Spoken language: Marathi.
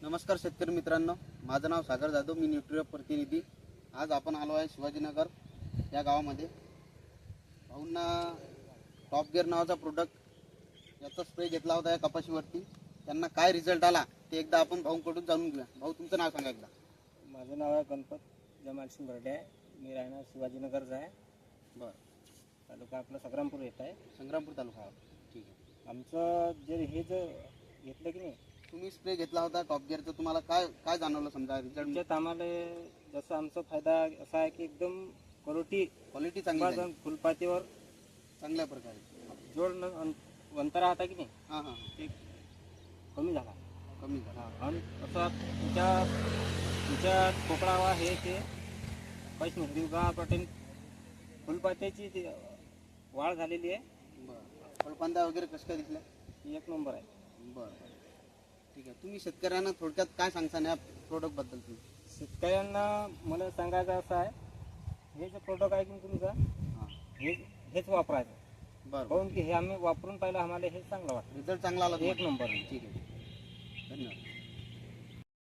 नमस्कार शेतकरी मित्रांनो, माझं नाव सागर जाधव, मी न्यूट्रिया प्रतिनिधी। आज आपण आलो आहे शिवाजीनगर या गावामध्ये। भाऊंना टॉप गिअर नावाचा प्रोडक्ट याचा स्प्रे घेतला होता या कपाशीवरती। त्यांना काय रिझल्ट आला ते एकदा आपण भाऊंकडून जाणून घेऊया। भाऊ, तुमचं नाव सांगा एकदा। माझं नाव आहे गणपत जमाल सिंग बर्डे आहे। मी राहणार शिवाजीनगरचा आहे। बरं, तालुका आपला संग्रामपूर येत आहे। संग्रामपूर तालुका। ठीक आहे। आमचं जे घेतलं की नाही, तुम्ही स्प्रे घेतला होता टॉप गिअरचा, तुम्हाला काय काय जाणवलं समजा रिझल्ट? त्याच्यात आम्हाला जसं आमचा फायदा असा आहे की एकदम क्वालिटी चांगली झाली, फुलपातीवर चांगल्या प्रकारे जोड अंतर राहता की नाही, हां हां ते कमी झाला कमी झाला। आणि असं तुमच्या कोकणावा हे ते काहीच नाही। दिवगा पटेल फुलपात्याची वाढ झालेली आहे। बरं, फळपांद्या वगैरे कसं काय दिसल्या? एक नंबर आहे। बरं, ठीक आहे। तुम्ही शेतकऱ्यांना थोडक्यात काय सांगता या प्रोडक्टबद्दल? तुम्ही शेतकऱ्यांना मला सांगायचं असं आहे, हे जे प्रोडक्ट आहे की तुमचं, हां, हेच वापरायचं। बरं, काहून की हे आम्ही वापरून पाहिलं, आम्हाला हे चांगलं वाटतं। रिझल्ट चांगला आला एक तुम्हाला? नंबर। ठीक आहे, धन्यवाद।